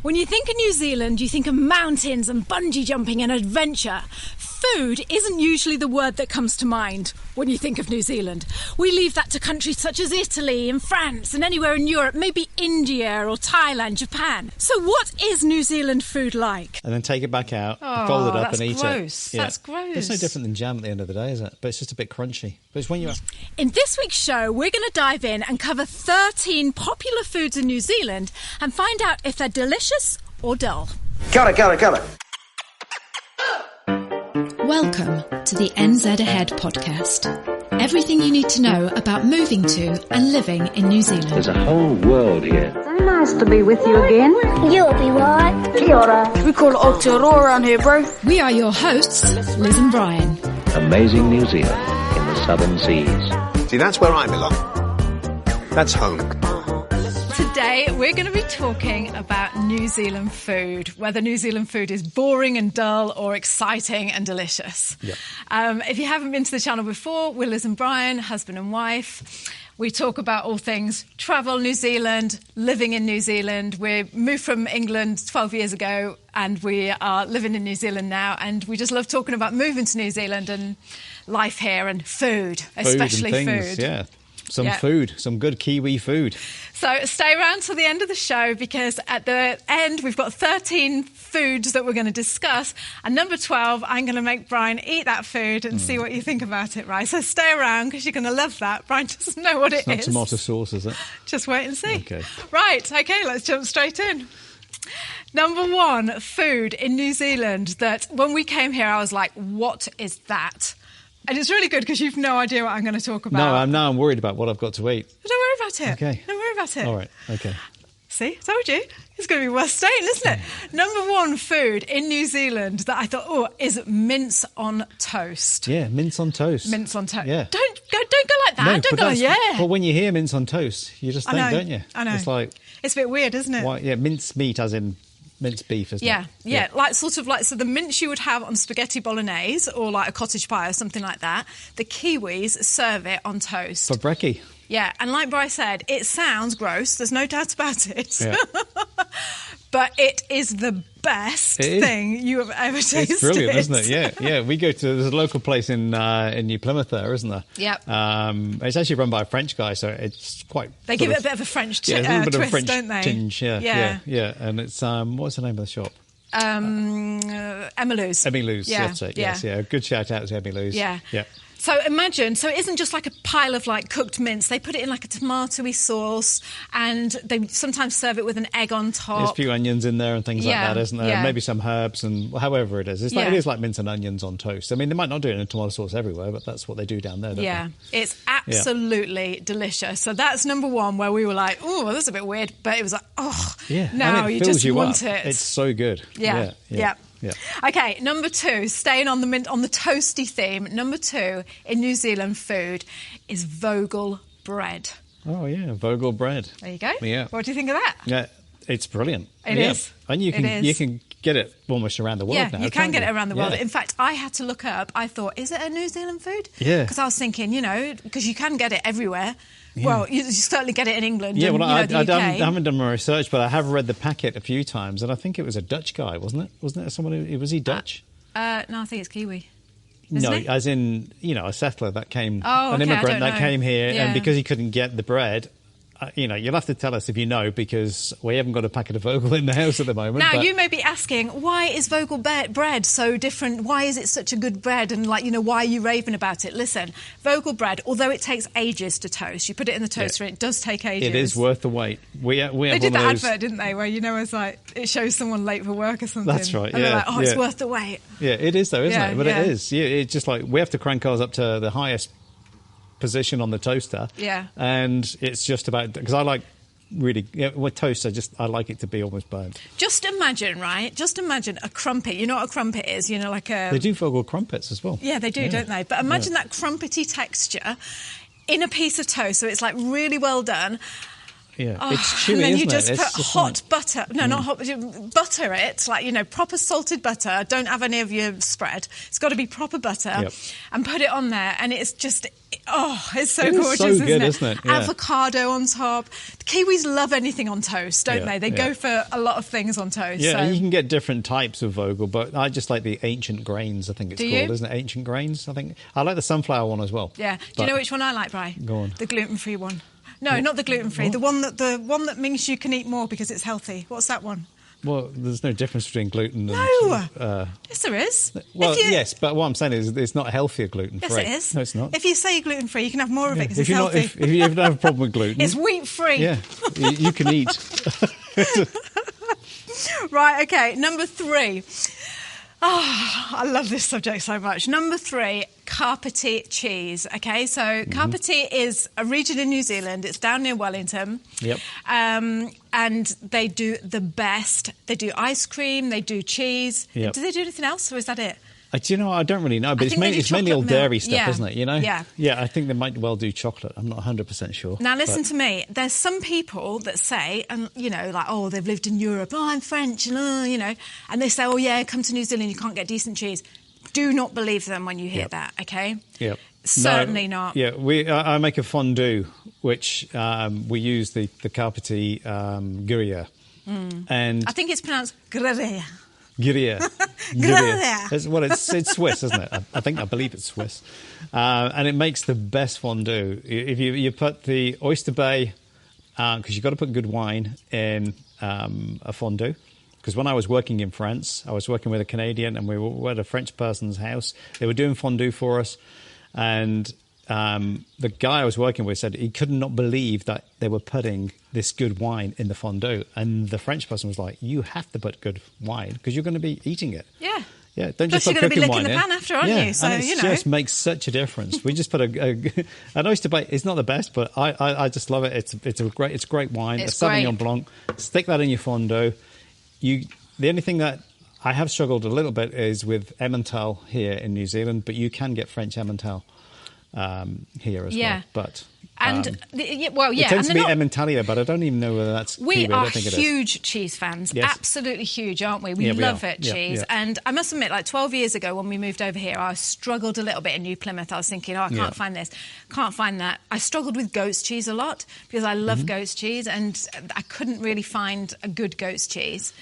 When you think of New Zealand, you think of mountains and bungee jumping and adventure. Food isn't usually the word that comes to mind when you think of New Zealand. We leave that to countries such as Italy and France and anywhere in Europe, maybe India or Thailand, Japan. So what is New Zealand food like? And then take it back out, fold it up and eat gross. it. Yeah. That's gross. It's no different than jam at the end of the day, is it? But it's just a bit crunchy. But it's when you... In this week's show, we're going to dive in and cover 13 popular foods in New Zealand and find out if they're delicious or dull. Cut it. Welcome to the NZ Ahead podcast. Everything you need to know about moving to and living in New Zealand. There's a whole world here. So nice to be with you again. You'll be right. Kia ora. We call it Aotearoa around here, bro. We are your hosts, Liz and Brian. Amazing New Zealand in the southern seas. See, that's where I belong. That's home. Today, we're going to be talking about New Zealand food, whether New Zealand food is boring and dull or exciting and delicious. Yep. If you haven't been to the channel before, we're Liz and Brian, husband and wife. We talk about all things travel, New Zealand, living in New Zealand. We moved from England 12 years ago and we are living in New Zealand now. And we just love talking about moving to New Zealand and life here and food, especially food. Yeah. Food, some good Kiwi food. So stay around till the end of the show because at the end we've got 13 foods that we're going to discuss. And number 12, I'm going to make Brian eat that food and see what you think about it, right? So stay around because you're going to love that. Brian doesn't know what it is. It's not tomato sauce, is it? Just wait and see. Okay. Right, okay, let's jump straight in. Number 1, food in New Zealand that when we came here I was like, what is that? And it's really good because you've no idea what I'm going to talk about. No, I'm worried about what I've got to eat. But don't worry about it. Okay. Don't worry about it. All right, okay. See, I told you. It's going to be worth staying, isn't it? Number 1 food in New Zealand that I thought, is mince on toast. Yeah, mince on toast. Mince on toast. Yeah. Don't go like that. No, don't go, yeah. Well, when you hear mince on toast, you just think, don't you? I know. It's like... It's a bit weird, isn't it? Why, yeah, mince meat as in... minced beef, isn't it? Yeah, like so the mince you would have on spaghetti bolognese or like a cottage pie or something like that. The Kiwis serve it on toast. For brekkie. Yeah, and like Bri said, it sounds gross. There's no doubt about it. Yeah. But it is the best thing you have ever tasted. It's brilliant, isn't it? Yeah. We go to... There's a local place in New Plymouth there, isn't there? Yep. It's actually run by a French guy, so it's quite... They give it a bit of a French twist, don't they? Tinge, yeah. And it's... what's the name of the shop? Emmyloo's. Emmyloo's, that's it. Yes, yeah. Good shout out to Emmyloo's. Yeah. Yeah. So imagine, so it isn't just like a pile of like cooked mince. They put it in like a tomatoey sauce and they sometimes serve it with an egg on top. There's a few onions in there and things like that, isn't there? Yeah. Maybe some herbs and however it is. It is like mince and onions on toast. I mean, they might not do it in tomato sauce everywhere, but that's what they do down there, don't they? It's absolutely delicious. So that's number 1 where we were like, oh, that's a bit weird. But it was like, now you just want it. It's so good. Yeah. Yeah. Okay, number 2, staying on the toasty theme. Number 2 in New Zealand food is Vogel bread. Oh yeah, Vogel bread. There you go. Yeah. What do you think of that? Yeah, it's brilliant. It is. And you can get it almost around the world now. You can get it around the world. Yeah. In fact, I had to look up. I thought, is it a New Zealand food? Yeah. Because I was thinking, because you can get it everywhere. Yeah. Well, you certainly get it in England. Yeah, and, I haven't done my research, but I have read the packet a few times, and I think it was a Dutch guy, wasn't it? Wasn't it someone who... Was he Dutch? No, I think it's Kiwi. No, as in, a settler that came... Oh, an okay, immigrant that came here, Yeah. and because he couldn't get the bread... you'll have to tell us if you know, because we haven't got a packet of Vogel in the house at the moment. Now, you may be asking, why is Vogel bread so different? Why is it such a good bread? And, why are you raving about it? Listen, Vogel bread, although it takes ages to toast, you put it in the toaster and it does take ages. It is worth the wait. We have they did that advert, didn't they, where, it's like, it shows someone late for work or something. That's right, and they're like, it's worth the wait. Yeah, it is though, isn't it? But it is. Yeah, it's just like, we have to crank ours up to the highest position on the toaster. Yeah. And it's just about... Because I like... Really, with toast, I like it to be almost burnt. Just imagine, right? Just imagine a crumpet. You know what a crumpet is? Like a... They do Vogel crumpets as well. Yeah, they do, don't they? But imagine that crumpety texture in a piece of toast, so it's like really well done. it's chewy, and then you isn't just it? put hot butter. No, not hot. Butter it, like, proper salted butter. Don't have any of your spread. It's got to be proper butter, and put it on there. And it's just, it's so gorgeous, so good, isn't it? Yeah. Avocado on top. The Kiwis love anything on toast, don't they? They go for a lot of things on toast. Yeah, so. and you can get different types of Vogel, but I just like the ancient grains. I think it's called, isn't it? Ancient grains. I think I like the sunflower one as well. Yeah. Do you know which one I like, Bri? Go on. The gluten-free one. No, not the gluten-free. The one that means you can eat more because it's healthy. What's that one? Well, there's no difference between gluten and... No! Yes, there is. Well, yes, but what I'm saying is it's not healthier gluten-free. Yes, it is. No, it's not. If you say gluten-free, you can have more of it because it's healthy. If you don't have a problem with gluten... It's wheat-free. Yeah, you can eat. Right, OK, number 3. I love this subject so much. Number 3, Carpety cheese. OK, so Carpety is a region in New Zealand. It's down near Wellington. Yep. And they do the best. They do ice cream, they do cheese. Yep. Do they do anything else, or is that it? Do you know, I don't really know, but it's mainly all dairy stuff, isn't it? Yeah, I think they might well do chocolate. I'm not 100% sure. Now, listen to me. There's some people that say, and like, they've lived in Europe. I'm French, and and they say, come to New Zealand, you can't get decent cheese. Do not believe them when you hear that. Okay. Yep. Certainly not. Yeah, I make a fondue, which we use the Carpety Gruyere, and I think it's pronounced Gruyere. Gruyere. Well, it's Swiss, isn't it? I believe it's Swiss. And it makes the best fondue. If you put the oyster bay, because you've got to put good wine in a fondue. Because when I was working in France, I was working with a Canadian and we were at a French person's house. They were doing fondue for us. And the guy I was working with said he could not believe that they were putting this good wine in the fondue. And the French person was like, you have to put good wine because you're going to be eating it. Yeah. Yeah, don't Plus just put you're going to be cooking licking wine the pan after, aren't you? So, and it just makes such a difference. We just put an oyster bay. It's not the best, but I just love it. It's great wine. It's a Sauvignon Blanc. Stick that in your fondue. The only thing that I have struggled a little bit is with Emmental here in New Zealand, but you can get French Emmental here as well. But it tends to be Emmentalia, but I don't even know whether that's we Kiwi. are I don't think it is. huge cheese fans. Yes. Absolutely huge, aren't we? We love it, cheese. Yeah. And I must admit, like 12 years ago when we moved over here, I struggled a little bit in New Plymouth. I was thinking, I can't find this, can't find that. I struggled with goat's cheese a lot because I love goat's cheese and I couldn't really find a good goat's cheese.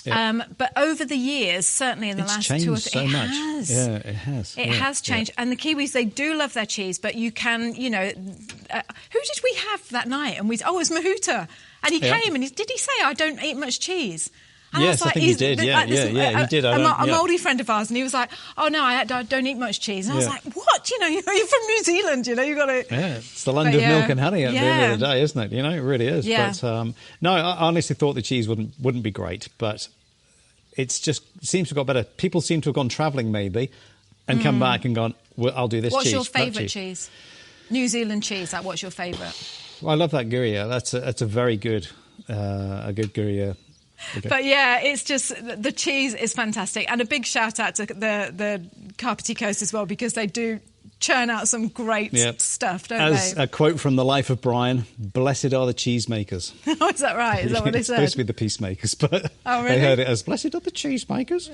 Yeah. But over the years, certainly in the last 2 or 3 years, so much. Yeah, it has. It has changed. And the Kiwis, they do love their cheese, but you can, who did we have that night? And it was Mahuta. And he came and did he say, I don't eat much cheese? And yes, I think he did. Yeah, he did. A Māori friend of ours, and he was like, "Oh no, I don't eat much cheese." And I was like, "What? You're from New Zealand. You got to." Yeah, it's the land of milk and honey at the end of the day, isn't it? It really is. Yeah. But no, I honestly thought the cheese wouldn't be great, but it's just seems to have got better. People seem to have gone travelling maybe, and come back and gone, "Well, I'll do this." What's cheese. What's your favourite cheese? New Zealand cheese. Like, what's your favourite? Well, I love that Gruyere. That's a very good, a good Gruyere. Okay. But yeah, it's just the cheese is fantastic, and a big shout out to the Carpety Coast as well because they do churn out some great stuff, don't they? As a quote from the life of Brian, "Blessed are the cheesemakers." Oh, is that right? Is that what they said? It's supposed to be the peacemakers, but they heard it as "Blessed are the cheesemakers."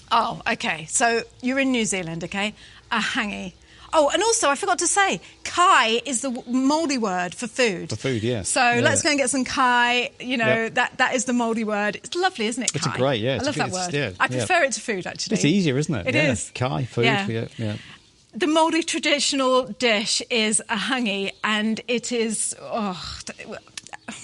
Oh, okay. So you're in New Zealand, okay? A hangi. Oh, and also, I forgot to say, kai is the Māori word for food. For food, yeah. So let's go and get some kai. That is the Māori word. It's lovely, isn't it, kai? It's great, yeah. I love that word. Yeah, I prefer it to food, actually. It's easier, isn't it? It is. Kai, food, yeah. The Māori traditional dish is a hangi, and it is...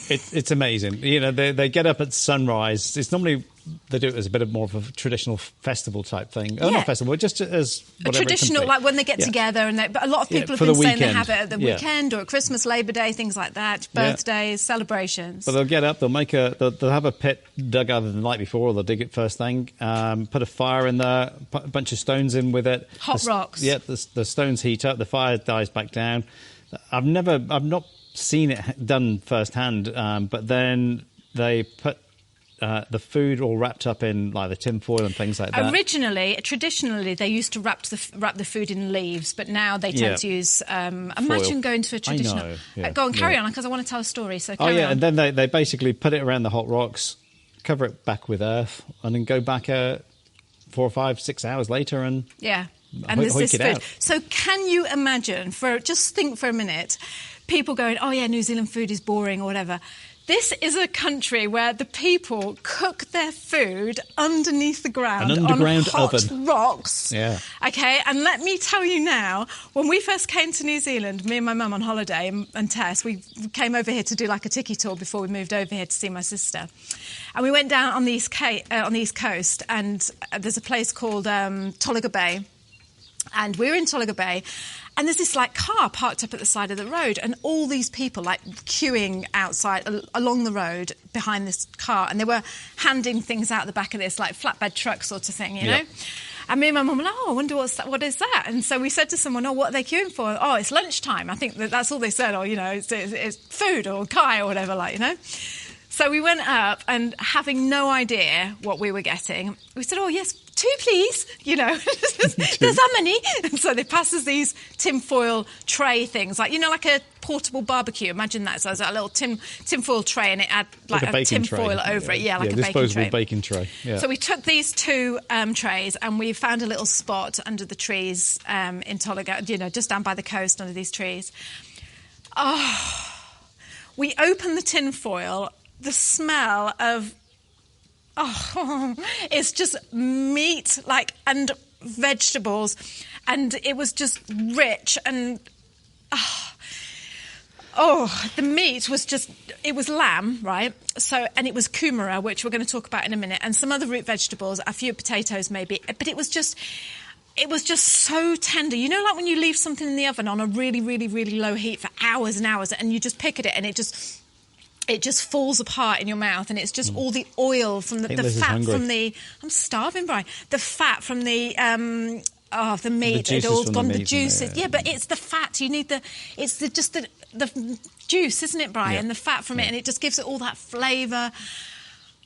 It's amazing. They get up at sunrise. It's normally... They do it as a bit more of a traditional festival type thing. Oh, not festival, just as whatever. A traditional, like when they get together, but a lot of people have been saying they have it at the weekend or at Christmas, Labor Day, things like that, birthdays, celebrations. But they'll get up, they'll have a pit dug either the night before or they'll dig it first thing, put a fire in there, put a bunch of stones in with it. Hot rocks. Yeah, the stones heat up, the fire dies back down. I've not seen it done firsthand, but then they put the food all wrapped up in like the tin foil and things like that. Traditionally, they used to wrap the food in leaves, but now they tend to use. Imagine going to a traditional. I know, yeah. Go on, carry on, because I want to tell a story. So carry on. And then they basically put it around the hot rocks, cover it back with earth, and then go back 4 or 5, 6 hours later and and there's this food. Out. So can you imagine? Just think for a minute, people going, "Oh yeah, New Zealand food is boring" or whatever. This is a country where the people cook their food underneath the ground on hot oven. Rocks. Yeah. Okay, and let me tell you now, when we first came to New Zealand, me and my mum on holiday and Tess, we came over here to do like a tiki tour before we moved over here to see my sister. And we went down on the East Coast, and there's a place called Tolaga Bay. And we're in Tolaga Bay, and there's this like car parked up at the side of the road, and all these people like queuing outside along the road behind this car, and they were handing things out the back of this like flatbed truck sort of thing, you know. And me and my mum were like, "Oh, I wonder what is that?" And so we said to someone, "Oh, what are they queuing for?" "Oh, it's lunchtime." I think that's all they said, or it's food or kai or whatever, like, you know. So we went up, and having no idea what we were getting, we said, "Oh, yes, 2, please." There's how many? And so they passed us these tinfoil tray things, like a portable barbecue. Imagine that. So there's a little tinfoil tray, and it had like a tinfoil over it. Yeah, like a disposable baking tray. Yeah. So we took these 2 trays, and we found a little spot under the trees in Tolaga, just down by the coast under these trees. Oh, we opened the tinfoil. The smell of, it's just meat, and vegetables, and it was just rich, and the meat was it was lamb, right? So, and it was kumara, which we're going to talk about in a minute, and some other root vegetables, a few potatoes maybe, but it was just so tender. Like when you leave something in the oven on a really, really, really low heat for hours and hours, and you just pick at it, and it just falls apart in your mouth, and it's just all the oil from the fat from the... I'm starving, Brian. The fat from the meat. It all's gone. The juices. Yeah, but it's the fat. You need it's just the juice, isn't it, Brian? Yeah. The fat from it, and it just gives it all that flavour.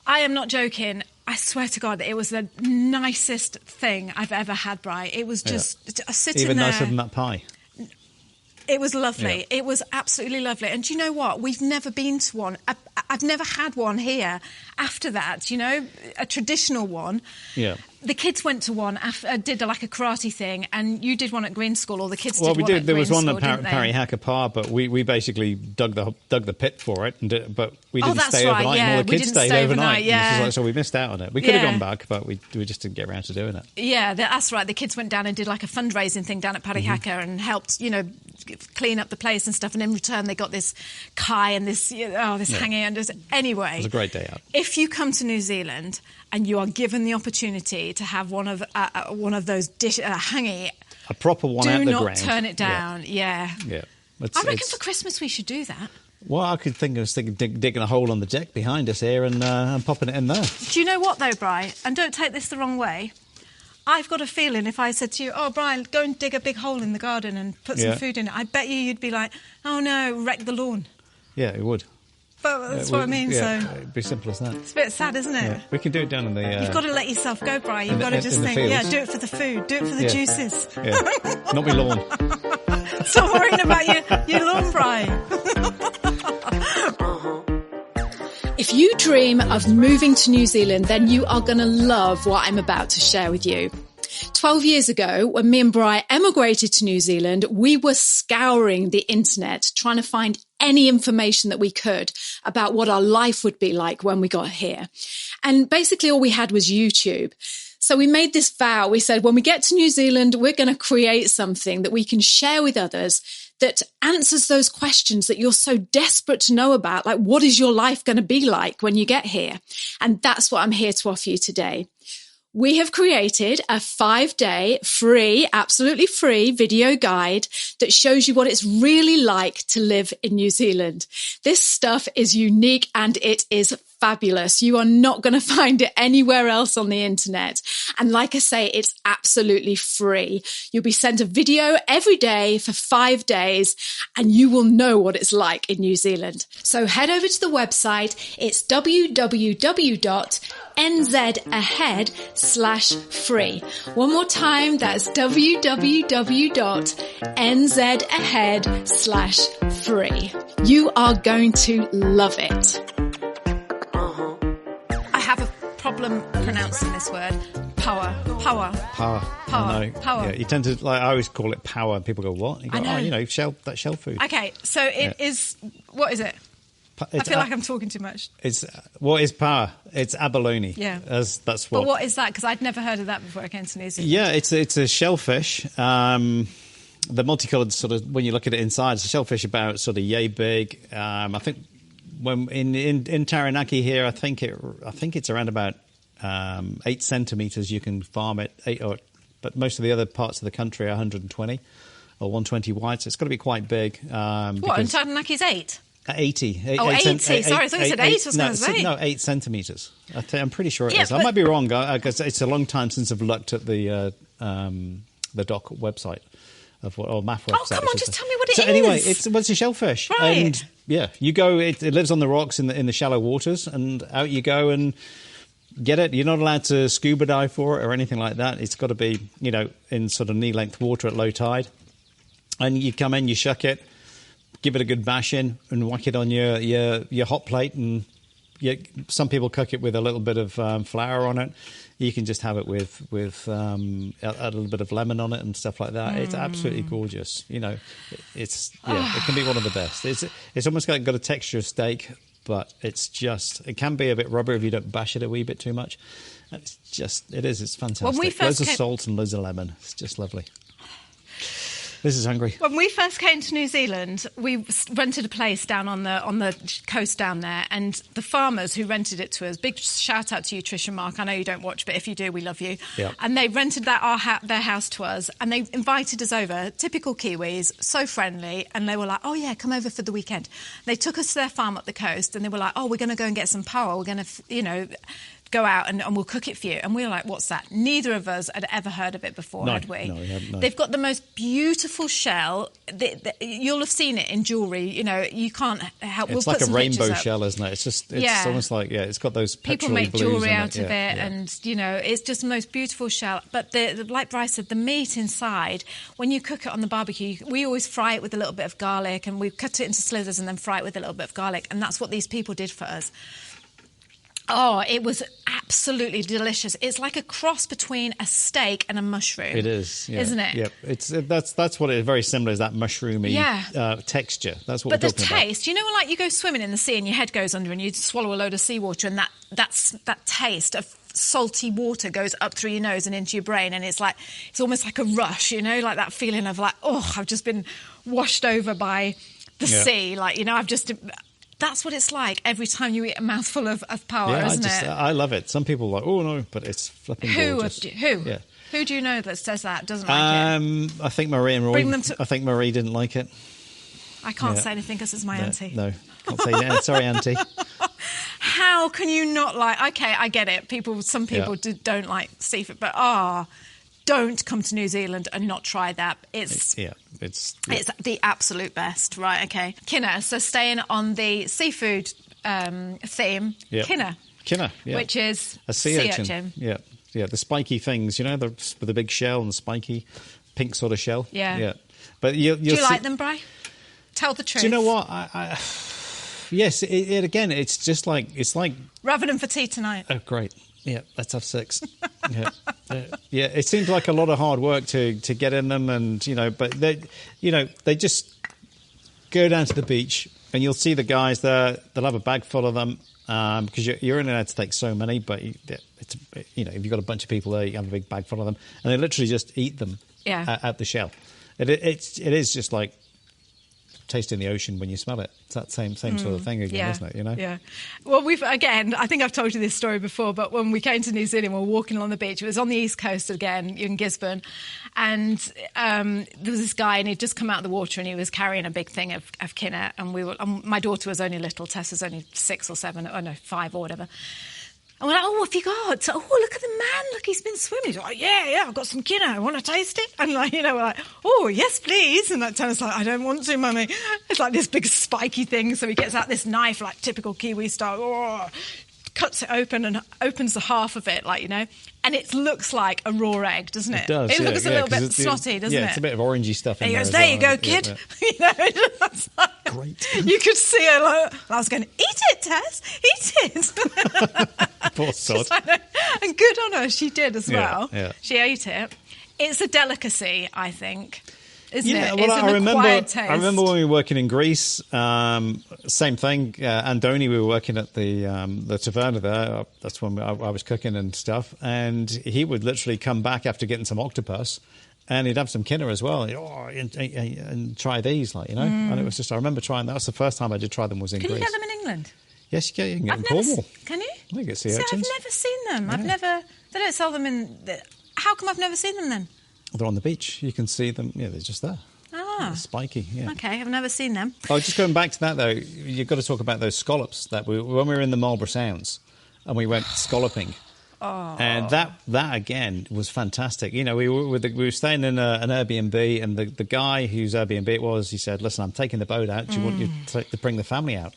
I am not joking. I swear to God, it was the nicest thing I've ever had, Brian. It was just sitting there... Even nicer than that pie. It was lovely. Yeah. It was absolutely lovely. And do you know what? We've never been to one. I've never had one here after that, a traditional one. Yeah. The kids went to one, did like a karate thing, and you did one at Green School, or the kids did one at Green School. There was one at Parihaka Park, but we basically dug the pit for it, but we didn't stay overnight. Yeah. And all the kids stayed overnight. Yeah. So we missed out on it. We could have gone back, but we just didn't get around to doing it. Yeah, that's right. The kids went down and did like a fundraising thing down at Parihaka and helped, clean up the place and stuff. And in return, they got this kai and this hanging. And anyway, it was a great day out. If you come to New Zealand and you are given the opportunity to have one of those hangi, a proper one out the ground, do not turn it down. Yeah. I reckon for Christmas we should do that. Well, I was thinking digging a hole on the deck behind us here and popping it in there. Do you know what though, Brian? And don't take this the wrong way. I've got a feeling if I said to you, "Oh, Brian, go and dig a big hole in the garden and put some food in it," I bet you'd be like, "Oh no, wreck the lawn." Yeah, it would. But that's what I mean, yeah, so... It'd be simple as that. It's a bit sad, isn't it? Yeah. We can do it down in the... You've got to let yourself go, Brian. You've got to just think, do it for the food, do it for the juices. Yeah. Not my lawn. Stop worrying about your lawn, Brian. If you dream of moving to New Zealand, then you are going to love what I'm about to share with you. 12 years ago, when me and Bri emigrated to New Zealand, we were scouring the internet, trying to find any information that we could about what our life would be like when we got here. And basically all we had was YouTube. So we made this vow. We said, when we get to New Zealand, we're going to create something that we can share with others that answers those questions that you're so desperate to know about. Like, what is your life going to be like when you get here? And that's what I'm here to offer you today. We have created a 5-day absolutely free video guide that shows you what it's really like to live in New Zealand. This stuff is unique and it is fabulous. You are not going to find it anywhere else on the internet. And like I say, it's absolutely free. You'll be sent a video every day for 5 days, and you will know what it's like in New Zealand. So head over to the website. It's www.nzahead/free. One more time, that's www.nzahead/free. You are going to love it. I have a problem pronouncing this word. Power. Power. No. Power. Yeah, you tend to, like, I always call it power, and people go, what? You go, I know. shell food. Okay, so it is, what is it? I feel like I'm talking too much. What is power? It's abalone. Yeah. That's what. But what is that? Because I'd never heard of that before I came to New Zealand. Yeah, it's a shellfish. The multicoloured sort of, when you look at it inside, it's a shellfish about sort of yay big. I think when in Taranaki here, I think it's around about 8 centimetres. You can farm it, but most of the other parts of the country are 120 or 120 wide. So it's got to be quite big. What? And Taranaki's 8? 80. 80. Sorry, I thought you said 8. I was going to say. No, 8 centimetres. I'm pretty sure it is. I might be wrong, because it's a long time since I've looked at the doc website or MAF website. Oh, come on, just tell me what it is. So anyway, it's a shellfish. Right. And yeah, you go, it lives on the rocks in the shallow waters, and out you go and get it. You're not allowed to scuba dive for it or anything like that. It's got to be, in sort of knee-length water at low tide. And you come in, you shuck it, give it a good bash in, and whack it on your hot plate. And some people cook it with a little bit of flour on it. You can just have it with a little bit of lemon on it and stuff like that. It's absolutely gorgeous. It can be one of the best. It's almost got a texture of steak, but it can be a bit rubber if you don't bash it a wee bit too much. It's fantastic. Loads of salt and loads of lemon. It's just lovely. This is hungry. When we first came to New Zealand, we rented a place down on the coast down there, and the farmers who rented it to us, big shout out to you, Trish and Mark. I know you don't watch, but if you do, we love you. Yep. And they rented their house to us, and they invited us over. Typical Kiwis, so friendly, and they were like, "Oh yeah, come over for the weekend." They took us to their farm up the coast, and they were like, "Oh, we're going to go and get some power. We're going to, go out and we'll cook it for you." And we were like, what's that? Neither of us had ever heard of it before, had we? No, we hadn't. No. They've got the most beautiful shell. You'll have seen it in jewellery. You can't help. It's like a rainbow shell, isn't it? It's almost like, it's got those people petrol make blues jewellery in out it. of it, and it's just the most beautiful shell. But like Bryce said, the meat inside, when you cook it on the barbecue, we always fry it with a little bit of garlic, and we cut it into slithers and then fry it with a little bit of garlic, and that's what these people did for us. Oh, it was absolutely delicious. It's like a cross between a steak and a mushroom. It is, yeah. Isn't it? Yep. That's what it is. Very similar, is that mushroomy texture. That's what we're talking about. But the taste, like you go swimming in the sea and your head goes under and you swallow a load of seawater, and that taste of salty water goes up through your nose and into your brain, and it's almost like a rush, like that feeling of I've just been washed over by the sea. I've just... That's what it's like every time you eat a mouthful of power, isn't it? I love it. Some people are like, oh no, but it's flipping gorgeous. Who? Yeah. Who do you know that says that, doesn't like it? I think Marie and Roy. I think Marie didn't like it. I can't say anything because it's my auntie. No, can't say anything. Sorry, auntie. How can you not like... Okay, I get it. Some people don't like seafood, but don't come to New Zealand and not try that. It's the absolute best. Right, okay. Kina, so staying on the seafood theme, kina. Kina, yeah. Which is a sea urchin. Yeah, the spiky things, with the big shell and the spiky pink sort of shell. Yeah. But do you like them, Bri? Tell the truth. Do you know what? Yes, again, it's just like... It's like... Ravening for tea tonight. Oh, great. Yeah, let's have 6. Yeah, it seems like a lot of hard work to get in them, and but they just go down to the beach, and you'll see the guys there. They'll have a bag full of them because you're only allowed to take so many. But it's if you've got a bunch of people there, you have a big bag full of them, and they literally just eat them out the shell. It is just like tasting the ocean when you smell it. It's that same sort of thing again, isn't it? You know? Yeah. Well, I think I've told you this story before, but when we came to New Zealand, we were walking along the beach. It was on the east coast again, in Gisborne, and there was this guy, and he'd just come out of the water, and he was carrying a big thing of kinnet, and my daughter was only little, Tess was only 6 or 7, 5 or whatever. And we're like, oh, what have you got? So, oh, look at the man. Look, he's been swimming. He's like, yeah, I've got some kinnet. I want to taste it. And, like, we're like, oh, yes, please. And that Tanner's like, I don't want to, Mummy. It's like this big spiky thing. So he gets out this knife, like typical Kiwi style, cuts it open and opens the half of it, and it looks like a raw egg, doesn't it? It does. It looks a little bit snotty, doesn't it? Yeah, it's a bit of orangey stuff in and there. He goes, there you go, kid. That's like, great. You could see it. Like, I was going, eat it, Tess. Eat it. Poor sod. And good on her, she did as well. Yeah. She ate it. It's a delicacy, I think. Isn't it? Well, it's an acquired taste. I remember when we were working in Greece, same thing. Andoni, we were working at the taverna there. That's when I was cooking and stuff. And he would literally come back after getting some octopus, and he'd have some kinner as well. And try these, And it was just, I remember trying. That was the first time I did try them. Was in Greece. Can you get them in England? Yes, you can get them in Cornwall. Can you? I think it's sea I've urchins. never seen them. Yeah. They don't sell them in. How come I've never seen them then? They're on the beach. You can see them. Yeah, they're just there. They're spiky. Yeah. Okay, I've never seen them. Oh, just going back to that though, you've got to talk about those scallops that when we were in the Marlborough Sounds, and we went scalloping. Oh. And that again was fantastic. We were staying in an Airbnb, and the guy whose Airbnb it was, he said, "Listen, I'm taking the boat out. Do you want you to bring the family out?"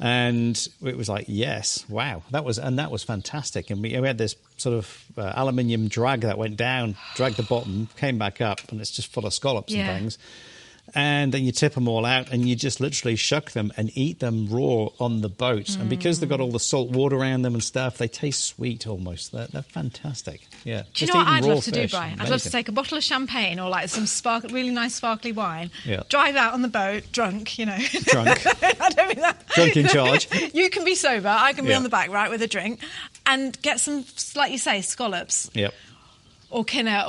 And it was like, yes, wow, that was fantastic. And we had this sort of aluminium drag that went down, dragged the bottom, came back up, and it's just full of scallops and things. And then you tip them all out, and you just literally shuck them and eat them raw on the boat. And because they've got all the salt water around them and stuff, they taste sweet almost. They're fantastic. Yeah. Do you know what I'd love to do, Brian? I'd love to take a bottle of champagne or some really nice sparkly wine, drive out on the boat, drunk, Drunk. I don't mean that. Drunk in charge. You can be sober, I can be on the back, right, with a drink, and get some, like you say, scallops. Yep. Or kinner,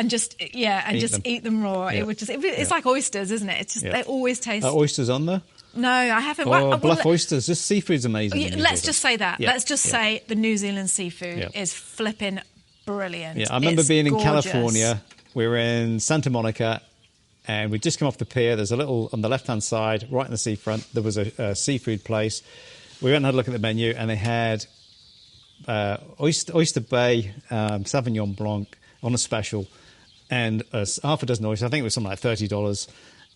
just eat them raw. Yeah. It's like oysters, isn't it? It's just they always taste. Are oysters on there? No, I haven't. Bluff oysters. Just seafood's amazing. Let's just say that. Yeah. Let's just say the New Zealand seafood is flipping brilliant. Yeah, I remember being in California. We were in Santa Monica, and we'd just come off the pier. There's a little on the left-hand side, right in the seafront. There was a seafood place. We went and had a look at the menu, and they had Oyster Bay Sauvignon Blanc on a special, and half a dozen oysters. I think it was something like $30.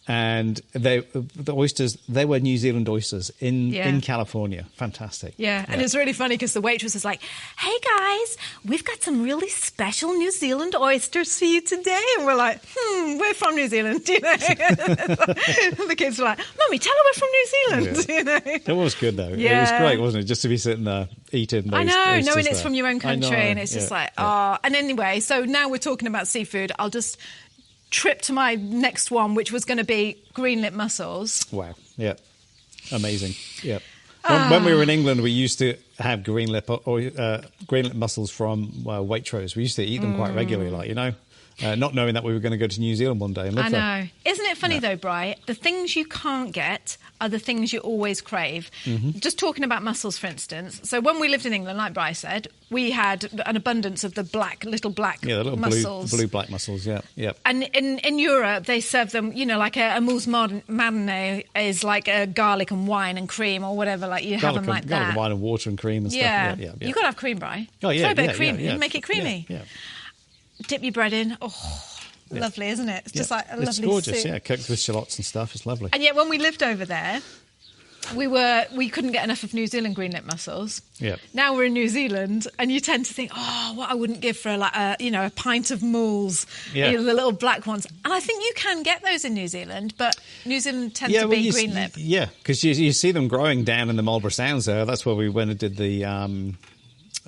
And the oysters, they were New Zealand oysters in California. Fantastic. Yeah, and it's really funny because the waitress was like, "Hey guys, we've got some really special New Zealand oysters for you today." And we're like, we're from New Zealand, And the kids were like, "Mummy, tell her we're from New Zealand." It was good though. Yeah. It was great, wasn't it? Just to be sitting there eating those knowing it's there. from your own country, and it's just And anyway, so now we're talking about seafood. I'll just trip to my next one, which was going to be green lip mussels. Wow. Yeah. Amazing. Yeah. When we were in England, we used to have green lip mussels from Waitrose. We used to eat them quite regularly, not knowing that we were going to go to New Zealand one day and live there. I know. Isn't it funny though, Bri? The things you can't get are the things you always crave. Just talking about mussels, for instance. So when we lived in England, like Bri said, we had an abundance of the little black mussels. Blue black mussels, yeah. And in Europe, they serve them, like a mousse marine is like a garlic and wine and cream or whatever, like you have them like that. Garlic and wine and water and cream and stuff. Yeah. You've got to have cream, Bri. Oh, yeah. Throw a bit of cream in, make it creamy. Yeah. Dip your bread in. Oh, lovely, isn't it? It's just like a lovely soup. It's gorgeous, cooked with shallots and stuff. It's lovely. And yet when we lived over there, we couldn't get enough of New Zealand green lip mussels. Yeah. Now we're in New Zealand, and you tend to think, what I wouldn't give for a pint of mules, the little black ones. And I think you can get those in New Zealand, but New Zealand tends to be green lip. Yeah, because you see them growing down in the Marlborough Sounds there. That's where we went and did the.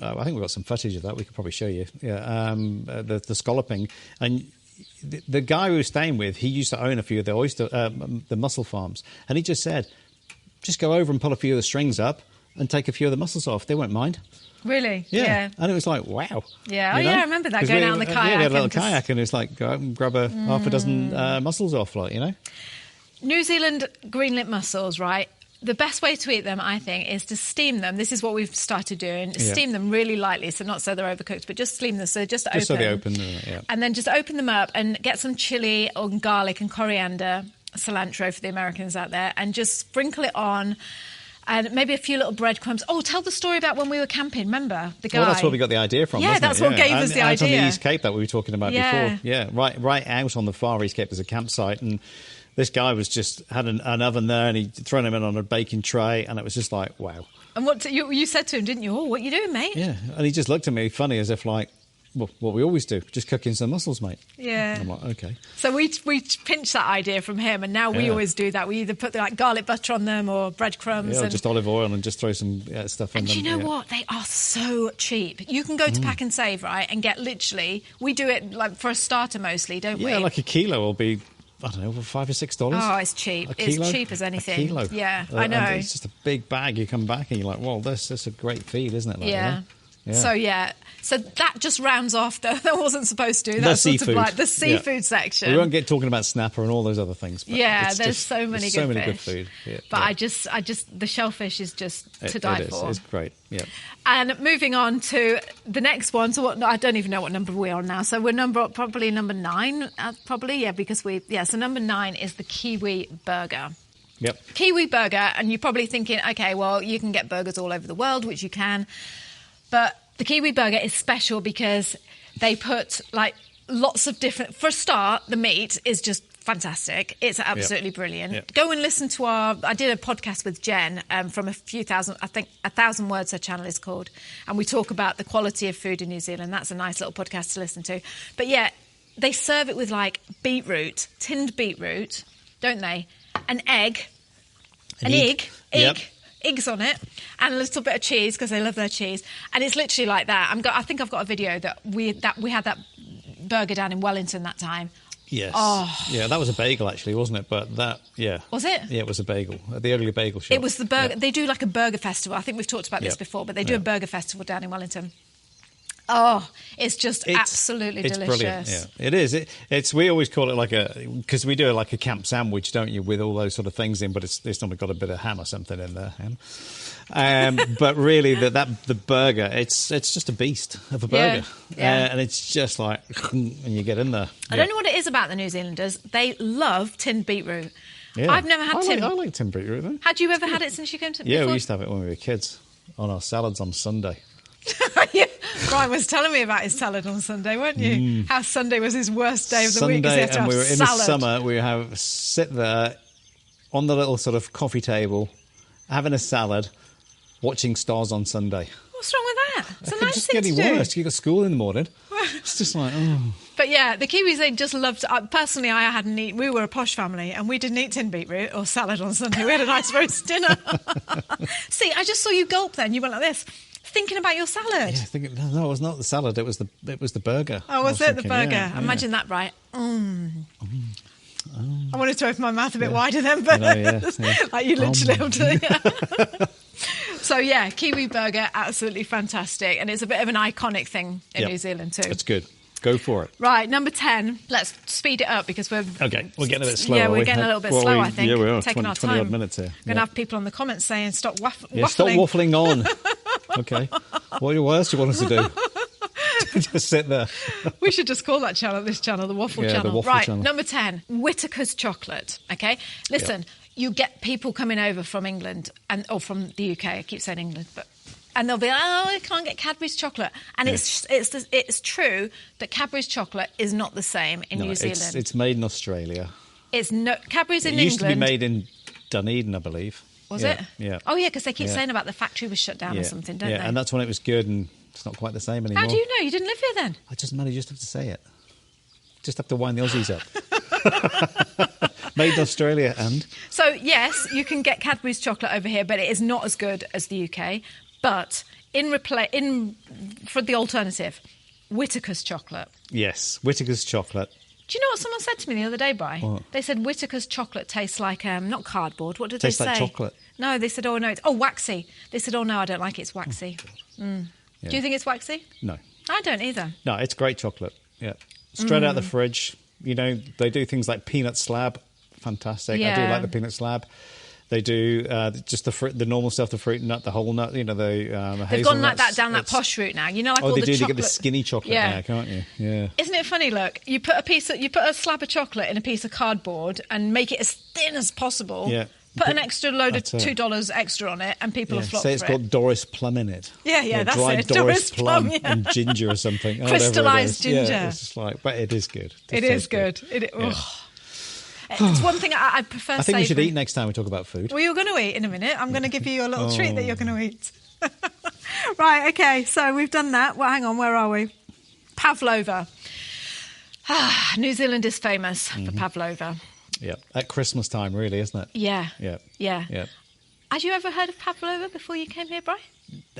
I think we've got some footage of that. We could probably show you. Yeah, the scalloping. And the guy we were staying with, he used to own a few of the mussel farms, and he just said, just go over and pull a few of the strings up and take a few of the mussels off. They won't mind. Really? Yeah. And it was like, wow. Yeah. I remember that, going out on the kayak. Yeah, we had a little kayak, and it's like, go out and grab half a dozen mussels off, New Zealand green lip mussels, right? The best way to eat them, I think, is to steam them. This is what we've started doing. Yeah. Steam them really lightly, so not so they're overcooked, but just steam them. So just open. So they open, yeah. And then just open them up and get some chili or garlic and coriander, cilantro for the Americans out there, and just sprinkle it on. And maybe a few little breadcrumbs. Oh, tell the story about when we were camping. Remember the guy? Well, that's where we got the idea from. Yeah, wasn't that's it? what gave us the out idea. on the East Cape that we were talking about Yeah. before. Yeah, right out on the far East Cape, there's a campsite, and this guy was just had an oven there, and he'd thrown him in on a baking tray, and it was just like, wow. And what you said to him, didn't you? Oh, what are you doing, mate? Yeah, and he just looked at me funny as if like, well, what we always do, just cooking some mussels, mate. Yeah. And I'm like, okay. So we pinched that idea from him, and now we Yeah. always do that. We either put like garlic butter on them or breadcrumbs. Yeah, or and just olive oil and just throw some stuff in And them. you know yeah. what? They are so cheap. You can go to Pack and Save, right, and get literally. We do it like for a starter mostly, don't we? Yeah, like a kilo will be, I don't know, $5 or $6. Oh, it's cheap. A kilo? It's cheap as anything. A kilo. Yeah, And I know. it's just a big bag. You come back and you're like, well, this is a great feed, isn't it? Like, Yeah. you know? So that just rounds off. That wasn't supposed to. The That's sort of seafood. like the seafood Yeah. section. We won't get talking about snapper and all those other things. But Yeah, it's there's just- so many there's good so many fish. good food. Yeah, But yeah. I just the shellfish is just to die It is. for. It's great. Yeah. And moving on to the next one. So I don't even know what number we're on now. So we're probably number 9. Because so number 9 is the kiwi burger. Yep. Kiwi burger, and you're probably thinking, okay, well, you can get burgers all over the world, which you can, but the kiwi burger is special because they put like lots of different. For a start, the meat is just fantastic. It's absolutely brilliant. Yep. Go and listen to I did a podcast with Jen from a few thousand, I think 1,000 Words her channel is called, and we talk about the quality of food in New Zealand. That's a nice little podcast to listen to. But yeah, they serve it with like beetroot, tinned beetroot, don't they? An egg, an egg. Yep. Eggs on it, and a little bit of cheese because they love their cheese, and it's literally like that. I think I've got a video that we had that burger down in Wellington that time. Yes. Oh. Yeah, that was a bagel actually, wasn't it? But that, yeah. Was it? Yeah, it was a bagel at the Ugly Bagel Shop. It was the burger. Yeah. They do like a burger festival. I think we've talked about this Yeah. before, but they do Yeah. a burger festival down in Wellington. Oh, it's just absolutely it's delicious. Brilliant. Yeah, it is. It's we always call it like because we do it like a camp sandwich, don't you, with all those sort of things in, but it's normally got a bit of ham or something in there. But really, the burger, it's just a beast of a burger, Yeah. and it's just like when you get in there. I don't know what it is about the New Zealanders. They love tinned beetroot. Yeah. I've never had tinned. I like tinned beetroot though. Had you ever had it since you came to? Yeah, before? we used to have it when we were kids on our salads on Sunday. Yeah. Brian was telling me about his salad on Sunday, weren't you? How Sunday was his worst day of the week. 'Cause he had to and have we were in salad. the summer. We have sit there on the little sort of coffee table, having a salad, watching stars on Sunday. What's wrong with that? It's a It's nice just thing to getting do. worse. You got school in the morning. It's just like, oh. But yeah, the Kiwis, they just loved. Personally, I hadn't eaten. We were a posh family, and we didn't eat tinned beetroot or salad on Sunday. We had a nice roast dinner. See, I just saw you gulp. Then you went like this, thinking about your salad. Yeah, no, it was not the salad. It was the burger. Oh, was I it the thinking, burger? yeah. Imagine that, right? I wanted to open my mouth a bit wider then, but I know, yeah. like you literally have to. So yeah, Kiwi burger, absolutely fantastic, and it's a bit of an iconic thing in Yep. New Zealand too. It's good. Go for it. Right, number 10. Let's speed it up because we're Okay, we're getting a bit slow. Yeah, are we're we? getting a little bit Well, slow. I think. Yeah, we are. Taking 20 our 20 time. odd minutes here. We're gonna have people in the comments saying, "Stop waffling." Yeah, stop waffling on. Okay. What else do you want us to do? Just sit there. We should just call this channel, the Waffle Yeah, the Channel. Waffle Right, Channel. number 10, Whittaker's chocolate. Okay, listen, you get people coming over from England or from the UK. I keep saying England, and they'll be like, "Oh, I can't get Cadbury's chocolate." And it's true that Cadbury's chocolate is not the same in New Zealand. It's made in Australia. It's no Cadbury's in It used England. to be made in Dunedin, I believe. Was Yeah, it? Yeah. Oh, yeah, because they keep Yeah. saying about the factory was shut down or Yeah. something, don't yeah, they? and that's when it was good, and it's not quite the same anymore. How do you know? You didn't live here then? It doesn't matter, you just have to say it. Just have to wind the Aussies up. Made in Australia and... So, yes, you can get Cadbury's chocolate over here, but it is not as good as the UK. But for the alternative, Whittaker's chocolate. Yes, Whittaker's chocolate. Do you know what someone said to me the other day, Bri? What? They said Whittaker's chocolate tastes like, not cardboard. What did Tastes they say? like chocolate. No, they said, waxy. They said, no, I don't like it, it's waxy. Yeah. Do you think it's waxy? No. I don't either. No, it's great chocolate. Yeah. Straight out the fridge. You know, they do things like peanut slab. fantastic. I Yeah. do like the peanut slab. They do just the normal stuff, the fruit nut, the whole nut, the They've gone like that down that posh route now. Like all they the do. chocolate. They get the skinny chocolate now, can't you? Yeah. Isn't it funny? Look, you put a slab of chocolate in a piece of cardboard and make it as thin as possible. Yeah. Put an extra load of $2 extra on it, and people have flocked Say it's for got Doris plum in it. Yeah, that's dried it. Doris plum and ginger or something. Crystallised ginger. Yeah, it's just but it is good. It is good. It's one thing I prefer. I think we should eat next time we talk about food. Well, you're going to eat in a minute. I'm going to give you a little treat that you're going to eat. Right, okay, so we've done that. Well, hang on, where are we? Pavlova. New Zealand is famous for pavlova. Yeah, at Christmas time, really, isn't it? Yeah. Yeah. Had you ever heard of pavlova before you came here, Bri?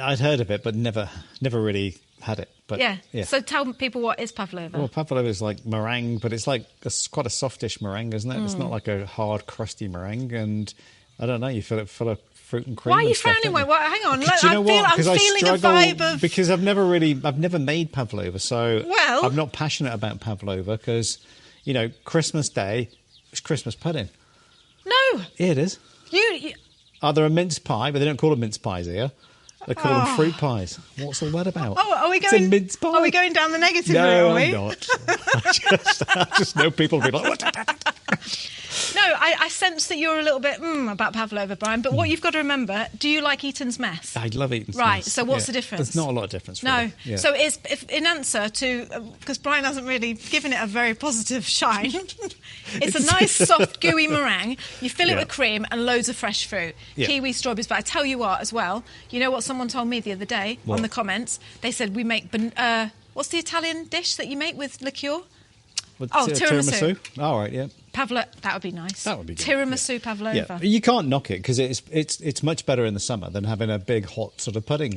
I'd heard of it, but never really had it. But yeah. So tell people, what is pavlova? Well, pavlova is like meringue, but it's like quite a softish meringue, isn't it? It's not like a hard, crusty meringue, and I don't know. You fill it full of fruit and cream. Why are you stuff, frowning? Hang on. Do you know what? I'm feeling a vibe of... Because I've never made pavlova, so I'm not passionate about pavlova because, Christmas Day, it's Christmas pudding. No. Yeah, it is. You... Are there a mince pie? But they don't call them mince pies here. They call them fruit pies. What's all that about? Oh, are we going? It's a mince pie. Are we going down the negative route? No, are we? I'm not. I just know people will be like, what? No, I sense that you're a little bit about pavlova, Brian. But what you've got to remember: do you like Eaton's mess? I love Eaton's mess. Right. So what's the difference? There's not a lot of difference. No. Really. Yeah. So it's in answer to because Brian hasn't really given it a very positive shine. It's a nice, soft, gooey meringue. You fill it with cream and loads of fresh fruit, kiwi, strawberries. But I tell you what, as well. You know what someone told me the other day on the comments? They said we make what's the Italian dish that you make with liqueur? Tiramisu. All right, yeah. That would be nice. That would be good. Tiramisu pavlova. Yeah, you can't knock it because it's much better in the summer than having a big hot sort of pudding,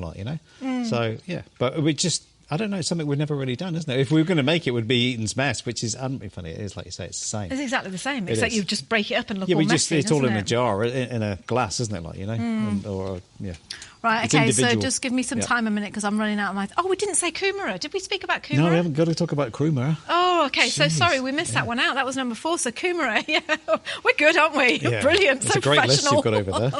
So but we just I don't know. It's something we've never really done, isn't it? If we were going to make it, it would be Eaton's mess, which is funny. It is like you say, it's the same. It's exactly the same, except you just break it up and look all messy. It's all in a jar, in a glass, isn't it? Right, it's okay, individual. so just give me some time a minute because I'm running out of my... Oh, we didn't say kumara. Did we speak about kumara? No, we haven't got to talk about kumara. Oh, okay, so sorry, we missed that one out. That was number 4, so kumara, we're good, aren't we? Yeah. Brilliant, it's so a great list you've got over there.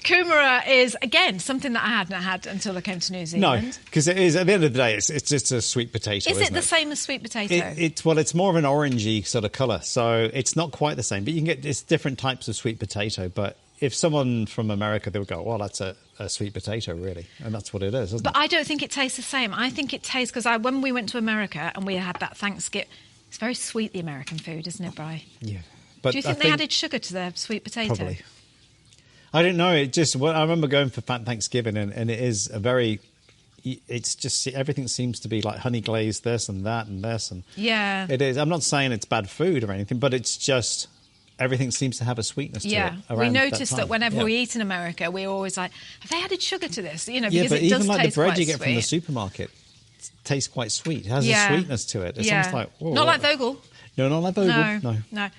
Kumara is, again, something that I hadn't had until I came to New Zealand. No, because it is, at the end of the day, it's just a sweet potato, Is it the it? same as sweet potato? It's more of an orangey sort of colour, so it's not quite the same, but you can it's different types of sweet potato, but... If someone from America, they would go, well, that's a sweet potato, really. And that's what it is, isn't it? But I don't think it tastes the same. I think it tastes... Because when we went to America and we had that Thanksgiving... It's very sweet, the American food, isn't it, Bri? Yeah. But do you think they added sugar to their sweet potato? Probably. I don't know. I remember going for Thanksgiving and it is a very... It's just... Everything seems to be like honey glazed this and that and this. And yeah. It is. I'm not saying it's bad food or anything, but it's just... Everything seems to have a sweetness to it. Yeah, we noticed that whenever we eat in America, we're always like, have they added sugar to this? Because but it even does like taste the bread you quite get from the supermarket tastes quite sweet. It has a sweetness to it. It's almost like... Whoa, not like Vogel. No, not like Vogel. No.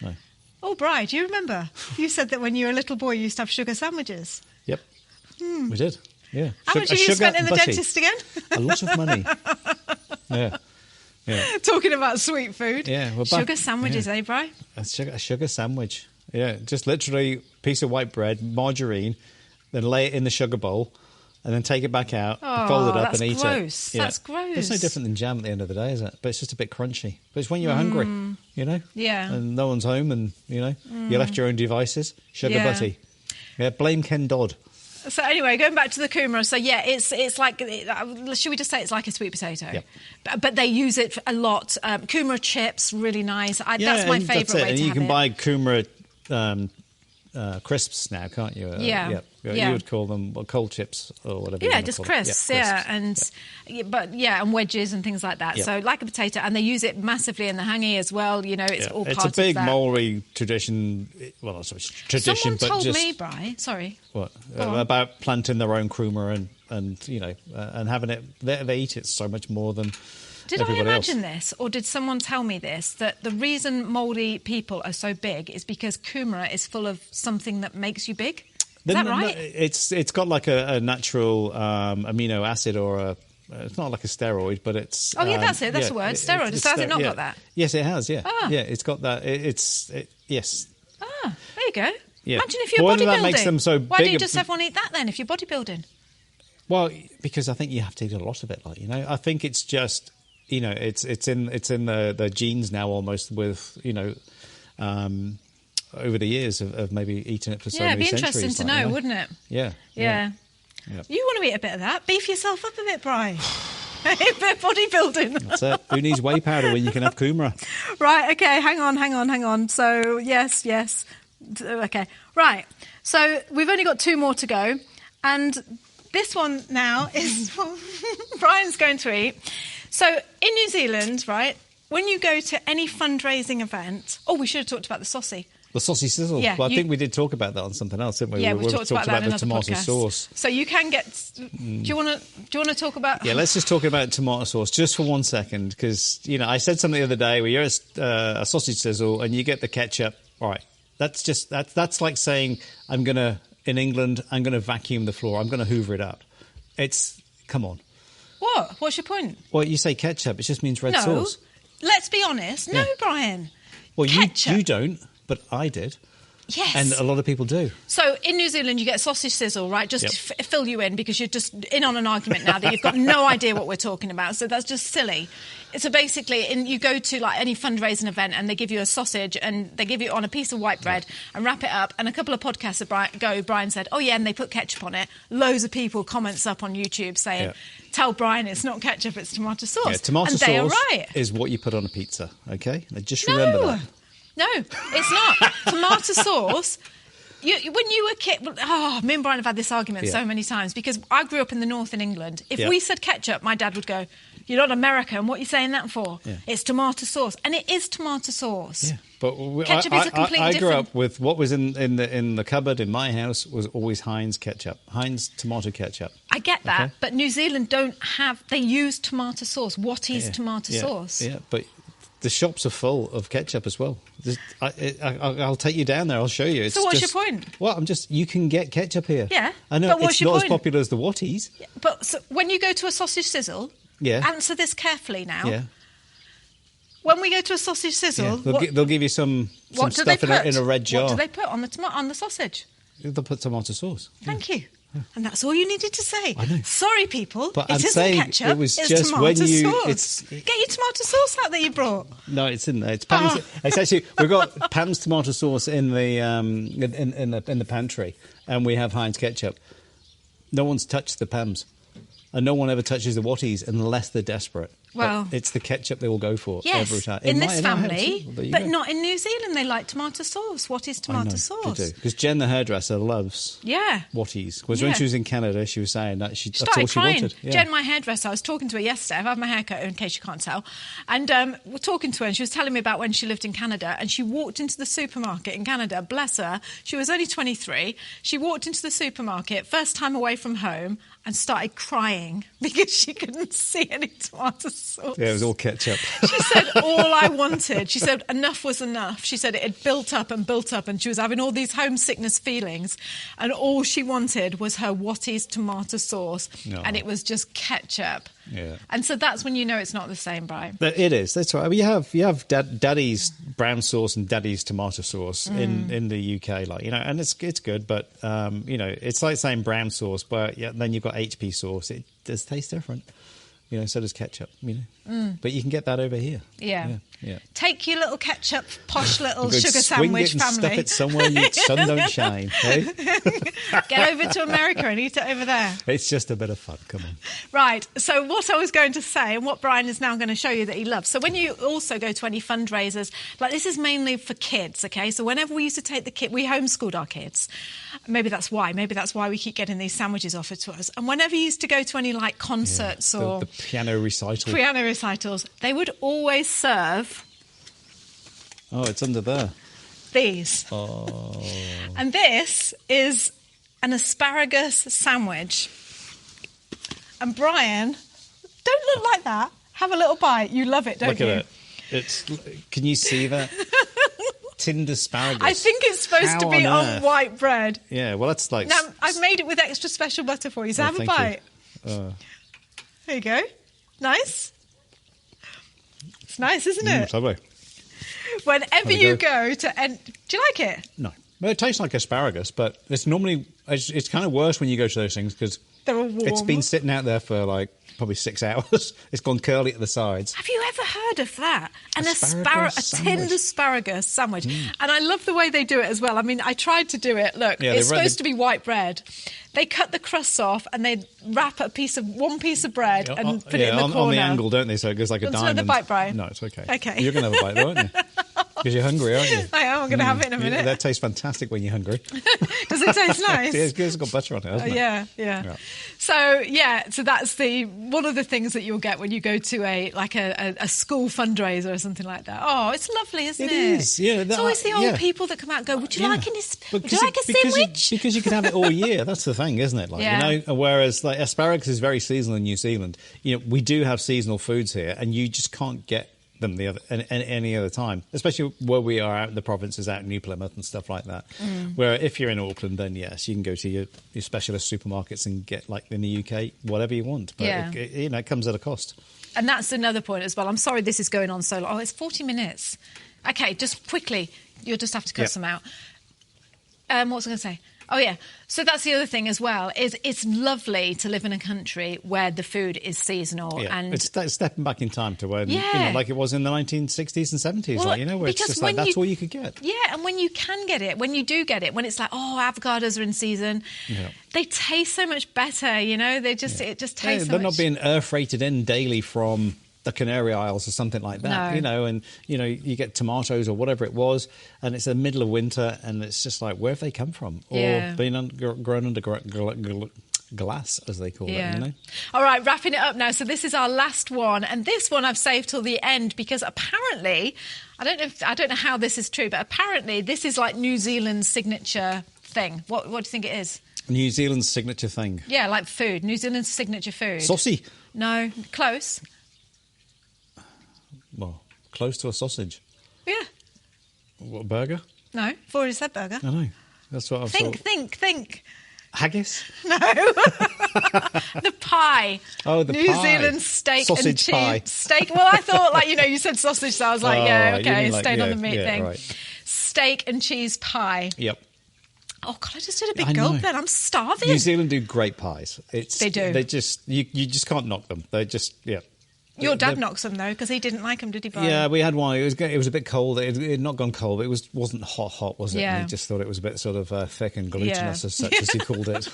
Oh, Bri, do you remember? You said that when you were a little boy, you used to have sugar sandwiches. Yep, we did. Yeah. How much have you spent in the dentist again? A lot of money. Yeah. Talking about sweet food. Yeah. Well, sugar sandwiches, eh, Bri? A sugar sandwich. Yeah, just literally piece of white bread, margarine, then lay it in the sugar bowl, and then take it back out, fold it up and eat gross. it. That's gross. It's no different than jam at the end of the day, is it? But it's just a bit crunchy. But it's when you're hungry, Yeah. and no one's home and, you left your own devices. Sugar butty. Yeah, blame Ken Dodd. So anyway, going back to the kumara, so it's like, should we just say it's like a sweet potato? Yep. But they use it a lot. Kumara chips, really nice. That's my favourite way to have it. And you can buy kumara crisps now, can't you? Yeah. You would call them cold chips or whatever. Yeah, just crisps. Yeah, crisps. And wedges and things like that. Yep. So like a potato, and they use it massively in the hangi as well. It's all part of that. It's a big Maori tradition. Well, not so much tradition, Someone but told just me, Bri. Sorry. What about planting their own kumara and having it? They eat it so much more than. Did I imagine this, or did someone tell me this, that the reason Māori people are so big is because kumara is full of something that makes you big? Is that right? It's got like a natural amino acid or it's not like a steroid, but it's... Oh, yeah, that's it. That's the word. Steroid. So has it not got that? Yes, it has, yeah. Ah. Yeah, it's got that. Yes. Ah, there you go. Yeah. Imagine if you're Whether bodybuilding. that makes them so Why big... don't you just everyone eat that then if you're bodybuilding? Well, because I think you have to eat a lot of it, like, you know. I think it's just, you know, it's in the genes now almost with, you know, over the years of maybe eating it for so many centuries. Yeah, it'd be interesting to know, wouldn't it? Yeah. Yeah. You want to eat a bit of that? Beef yourself up a bit, Brian. A bit of bodybuilding. That's it. Who needs whey powder when you can have kumara? Right, okay, hang on. So, yes. Okay, right. So, we've only got 2 more to go. And this one now is what Brian's going to eat. So, in New Zealand, right, when you go to any fundraising event... Oh, we should have talked about the saucy. The saucy sizzle. Yeah, well, I think we did talk about that on something else, didn't we? Yeah, we talked about that in the tomato podcast. sauce. So you can get... Do you want to talk about... Yeah, let's just talk about tomato sauce just for 1 second, because, you know, I said something the other day where you're a sausage sizzle and you get the ketchup. All right, that's like saying in England, I'm going to vacuum the floor. I'm going to hoover it up. Come on. What? What's your point? Well, you say ketchup, it just means red sauce. Let's be honest. No, Brian. Well, ketchup. you don't, but I did. Yes. And a lot of people do. So in New Zealand, you get sausage sizzle, right? Just to fill you in, because you're just in on an argument now that you've got no idea what we're talking about. So that's just silly. So basically, you go to like any fundraising event and they give you a sausage and they give you it on a piece of white bread and wrap it up. And a couple of podcasts ago, Brian said, oh, yeah, and they put ketchup on it. Loads of people comments up on YouTube saying, tell Brian it's not ketchup, it's tomato sauce. Yeah, tomato sauce they are right. is what you put on a pizza, OK? Now just remember that. No, it's not. Tomato sauce... when you were a kid... me and Brian have had this argument so many times because I grew up in the north in England. If we said ketchup, my dad would go, you're not American, what are you saying that for? Yeah. It's tomato sauce. And it is tomato sauce. Yeah. But ketchup is a completely I different... grew up with what was in the cupboard in my house was always Heinz ketchup. Heinz tomato ketchup. I get that, but New Zealand don't have... They use tomato sauce. What is tomato sauce? Yeah, but... The shops are full of ketchup as well. I'll take you down there. I'll show you. So what's your point? Well, you can get ketchup here. Yeah. I know but what's it's your not point? as popular as the Watties. Yeah, but so when you go to a sausage sizzle, answer this carefully now. Yeah. When we go to a sausage sizzle... They'll give you some stuff in a red jar. What do they put on the sausage? They'll put tomato sauce. Thank you. And that's all you needed to say. I know. Sorry, people. But it I'm isn't saying ketchup. it was it's just tomato when you. sauce. Get your tomato sauce out that you brought. No, it's in there. It's Pam's. It's actually we've got Pam's tomato sauce in the in the pantry, and we have Heinz ketchup. No one's touched the Pam's, and no one ever touches the Watties unless they're desperate. Well, but it's the ketchup they will go for every time. In this family, but not in New Zealand. They like tomato sauce. What is tomato sauce? They do. Because Jen, the hairdresser, loves Watties. Because when she was in Canada, she was saying that that's all she wanted. Yeah. Jen, my hairdresser, I was talking to her yesterday. I've had my hair cut, in case you can't tell. And we're talking to her, and she was telling me about when she lived in Canada. And she walked into the supermarket in Canada. Bless her. She was only 23. She walked into the supermarket, first time away from home, and started crying because she couldn't see any tomato sauce. Yeah, it was all ketchup. She said, all I wanted, she said, enough was enough. She said it had built up, and she was having all these homesickness feelings, and all she wanted was her Watties tomato sauce, and it was just ketchup. Yeah. And so that's when you know it's not the same, Brian. It is. That's right. You have Daddy's brown sauce and Daddy's tomato sauce in the UK, like, you know, and it's good, but you know, it's like saying brown sauce, but then you've got HP sauce. It does taste different. You know, so does ketchup, you know. But you can get that over here. Yeah. Yeah. Take your little ketchup, posh little sugar sandwich family. Stuff it somewhere the sun don't shine. Hey? Get over to America and eat it over there. It's just a bit of fun. Come on. Right. So what I was going to say, and what Brian is now going to show you that he loves. So when you also go to any fundraisers, like this is mainly for kids, okay? So whenever we used to take the kid, we homeschooled our kids. Maybe that's why we keep getting these sandwiches offered to us. And whenever you used to go to any like concerts or the piano recitals, they would always serve. Oh, it's under there. These. Oh. And this is an asparagus sandwich. And Brian, don't look like that. Have a little bite. You love it, don't you? Look at it. Can you see that? Tinned asparagus. I think it's supposed to be on white bread. Yeah, well, that's like... Now, I've made it with extra special butter for you, so have a bite. There you go. Nice. It's nice, isn't it? It's lovely. Whenever you go to... do you like it? No. Well, it tastes like asparagus, but it's normally... It's kind of worse when you go to those things because They're all warm. it's been sitting out there for like probably 6 hours. It's gone curly at the sides. Have you ever heard of that? An Asparagus a tinned sandwich. asparagus sandwich. And I love the way they do it as well. I mean, I tried to do it. Look, it's supposed to be white bread. They cut the crusts off and they wrap one piece of bread and put it in the corner. On the angle, don't they? So it goes like a Want diamond. another bite, Brian? No, it's okay. Okay. You're going to have a bite though, aren't you? Because you're hungry, aren't you? I am. I'm going to have it in a minute. That tastes fantastic when you're hungry. Does it taste nice? Yeah, it's got butter on it, hasn't it? Yeah. So that's one of the things that you'll get when you go to a school fundraiser or something like that. Oh, it's lovely, isn't it? It is, yeah. It's always the old people that come out and go, would you like a sandwich? Because you can have it all year. That's the thing, isn't it? Like, you know, whereas like asparagus is very seasonal in New Zealand. You know, we do have seasonal foods here, and you just can't get them any other time, especially where we are out in the provinces, out in New Plymouth and stuff like that. Where if you're in Auckland, then yes, you can go to your specialist supermarkets and get, like in the UK, whatever you want. But it comes at a cost. And that's another point as well. I'm sorry this is going on so long. Oh, it's 40 minutes. Okay, just quickly, you'll just have to cut some out. What was I going to say? Oh, yeah. So that's the other thing as well, is it's lovely to live in a country where the food is seasonal. Yeah. And it's stepping back in time to when, like it was in the 1960s and 70s, where it's just like that's all you could get. Yeah, and when you can get it, when you do get it, when it's like, avocados are in season, they taste so much better, you know? It just tastes so much. They're not being air freighted in daily from the Canary Isles or something like that, and you get tomatoes or whatever it was, and it's the middle of winter, and it's just like, where have they come from? Or been grown under glass, as they call it, you know? All right, wrapping it up now. So this is our last one, and this one I've saved till the end because apparently, I don't know how this is true, but apparently this is like New Zealand's signature thing. What do you think it is? New Zealand's signature thing? Yeah, like food. New Zealand's signature food. Saucy? No, close. Well, close to a sausage. Yeah. What, a burger? No, I've already said burger. I know. That's what I've Think. Haggis? No. The pie. Oh, the New pie. Zealand steak sausage and cheese. Pie. Steak. Well, I thought, you said sausage, so I was like, staying on the meat thing. Right. Steak and cheese pie. Yep. Oh, God, I just did a big gulp then. I'm starving. New Zealand do great pies. They do. They just, you just can't knock them. They just, Your dad knocks them, though, because he didn't like them, did he, Brian? Yeah, we had one. It was a bit cold. It had not gone cold, but it wasn't hot, was it? Yeah. And he just thought it was a bit sort of thick and glutinous, as such as he called it.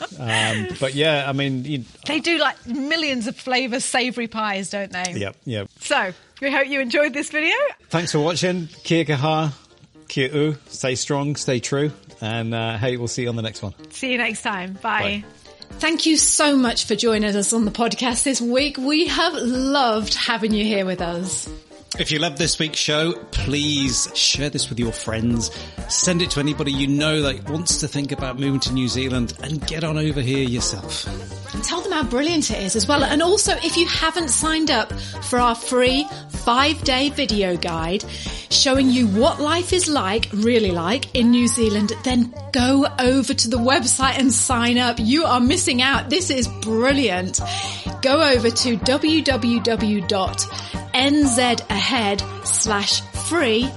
But yeah, I mean... They do, like, millions of flavour savoury pies, don't they? Yep. So, we hope you enjoyed this video. Thanks for watching. Kia kaha, kia u. Stay strong, stay true. And, hey, we'll see you on the next one. See you next time. Bye. Thank you so much for joining us on the podcast this week. We have loved having you here with us. If you love this week's show, please share this with your friends. Send it to anybody you know that wants to think about moving to New Zealand, and get on over here yourself. And tell them how brilliant it is as well. And also, if you haven't signed up for our free 5-day video guide showing you what life is really like in New Zealand, then go over to the website and sign up. You are missing out. This is brilliant. Go over to www.nzahead/free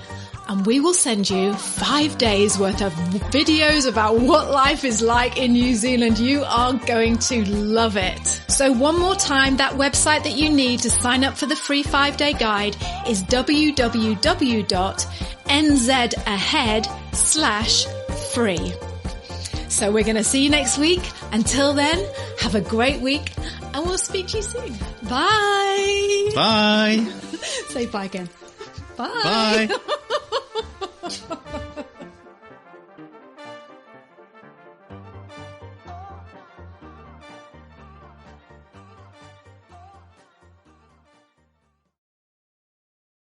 and we will send you 5 days worth of videos about what life is like in New Zealand. You are going to love it. So one more time, that website that you need to sign up for the free 5-day guide is www.nzahead/free. So we're going to see you next week. Until then, have a great week and we'll speak to you soon. Bye. Bye. Say bye again. Bye. Bye.